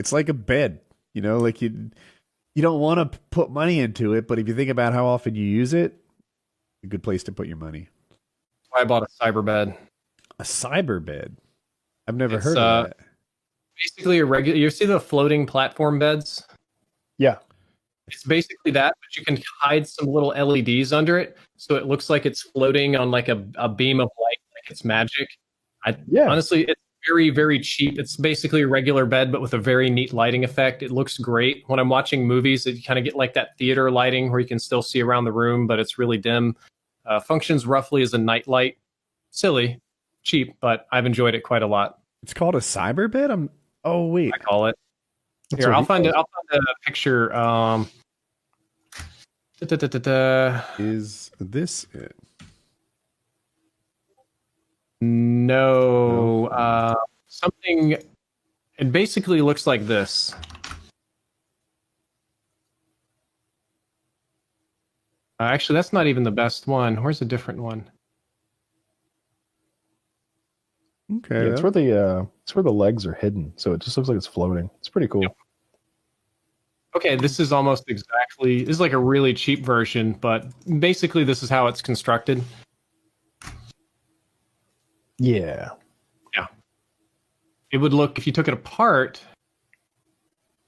It's like a bed, like you don't want to put money into it, but if you think about how often you use it, a good place to put your money. I bought a cyberbed. A cyberbed? I've never heard of that. Basically a regular, you see the floating platform beds? Yeah. It's basically that, but you can hide some little LEDs under it, so it looks like it's floating on like a beam of light, like it's magic. Honestly, it's very, very cheap. It's basically a regular bed, but with a very neat lighting effect. It looks great. When I'm watching movies, you kind of get like that theater lighting where you can still see around the room, but it's really dim. Functions roughly as a night light. Silly, cheap, but I've enjoyed it quite a lot. It's called a cyberbed? Oh, wait. I call it. Here, I'll find a picture. Is this it? No. Something. It basically looks like this. Actually, that's not even the best one. Where's a different one? Okay, it's where the legs are hidden, so it just looks like it's floating. It's pretty cool. Yep. Okay, this is almost exactly. This is like a really cheap version, but basically this is how it's constructed. Yeah. It would look if you took it apart.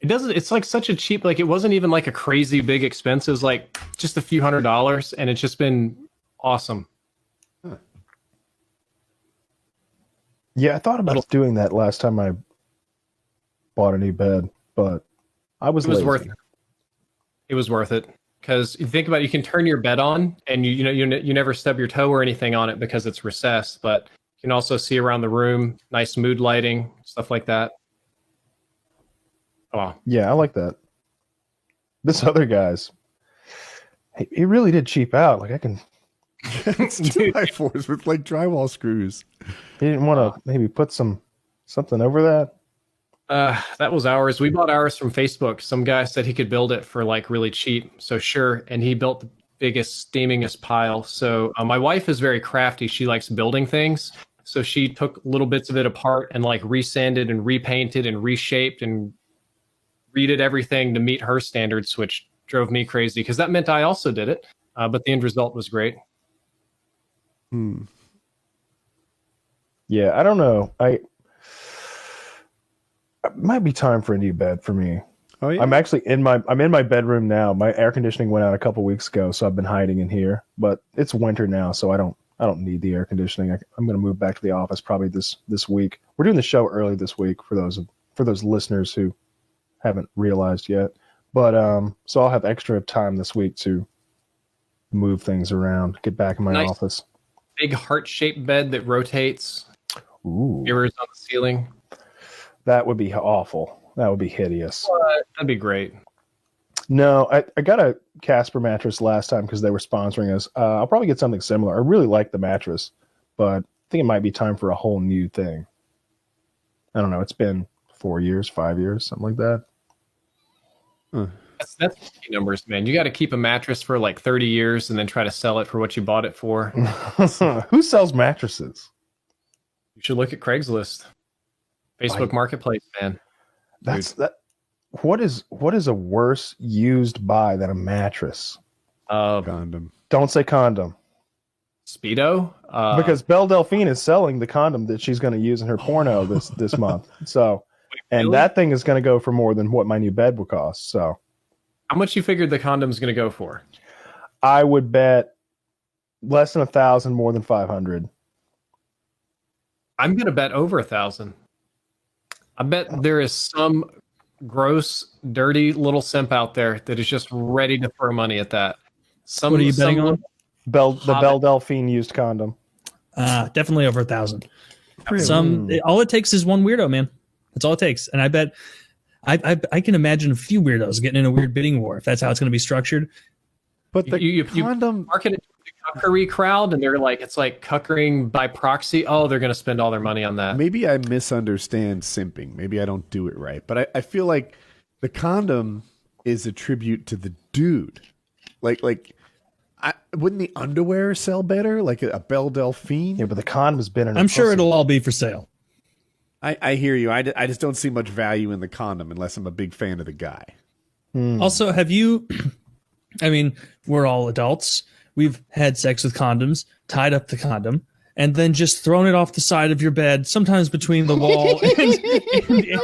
It doesn't. It's like such a cheap. Like it wasn't even like a crazy big expense. It was like just a few $100s, and it's just been awesome. Huh. Yeah, I thought about doing that last time I bought a new bed, but I was lazy. Worth it. It was worth it because you think about it, you can turn your bed on, and you never stub your toe or anything on it because it's recessed, but you can also see around the room, nice mood lighting, stuff like that. Oh, yeah, I like that. This other guy's, he really did cheap out. Like I can. It's 2x4s with like drywall screws. He didn't want to maybe put something over that. That was ours. We bought ours from Facebook. Some guy said he could build it for like really cheap. So sure. And he built the biggest, steamingest pile. So my wife is very crafty. She likes building things. So she took little bits of it apart and like resanded and repainted and reshaped and redid everything to meet her standards, which drove me crazy because that meant I also did it. But the end result was great. Yeah, I don't know. It might be time for a new bed for me. Oh yeah. I'm actually in my bedroom now. My air conditioning went out a couple weeks ago, so I've been hiding in here. But it's winter now, so I don't need the air conditioning. I'm going to move back to the office probably this week. We're doing the show early this week for those listeners who haven't realized yet. But so I'll have extra time this week to move things around, get back in my office. Big heart-shaped bed that rotates. Ooh. Mirrors on the ceiling. That would be awful. That would be hideous. That'd be great. No, I got a Casper mattress last time because they were sponsoring us. I'll probably get something similar. I really like the mattress, but I think it might be time for a whole new thing. I don't know. It's been 4 years, 5 years, something like that. That's key numbers, man. You got to keep a mattress for like 30 years and then try to sell it for what you bought it for. Who sells mattresses? You should look at Craigslist, Facebook Marketplace, man. What is a worse used buy than a mattress? Condom. Don't say condom. Speedo? Because Belle Delphine is selling the condom that she's going to use in her porno this month. So, and really? that thing is going to go for more than what my new bed would cost. So, how much you figured the condom's going to go for? I would bet less than 1,000, more than 500. I'm going to bet over 1,000. I bet there is some gross, dirty little simp out there that is just ready to throw money at that. What are you betting on? The Belle Delphine used condom. Definitely over 1,000. All it takes is one weirdo, man. That's all it takes. And I bet I can imagine a few weirdos getting in a weird bidding war if that's how it's going to be structured. But the you condom market it to the cuckery crowd, and they're like, it's like cuckering by proxy. Oh, they're going to spend all their money on that. Maybe I misunderstand simping. Maybe I don't do it right. But I feel like the condom is a tribute to the dude. Wouldn't the underwear sell better? Like a Belle Delphine? Yeah, but the condom's been in. I'm sure it'll all be for sale. I hear you. I just don't see much value in the condom unless I'm a big fan of the guy. Also, have you, I mean, we're all adults. We've had sex with condoms, tied up the condom, and then just thrown it off the side of your bed, sometimes between the wall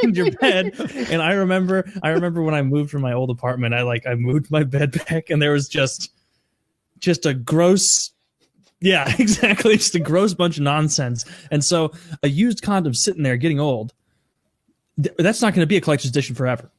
and your bed. And I remember when I moved from my old apartment, I moved my bed back, and there was just a gross, yeah, exactly, just a gross bunch of nonsense. And so a used condom sitting there getting old, that's not going to be a collector's edition forever.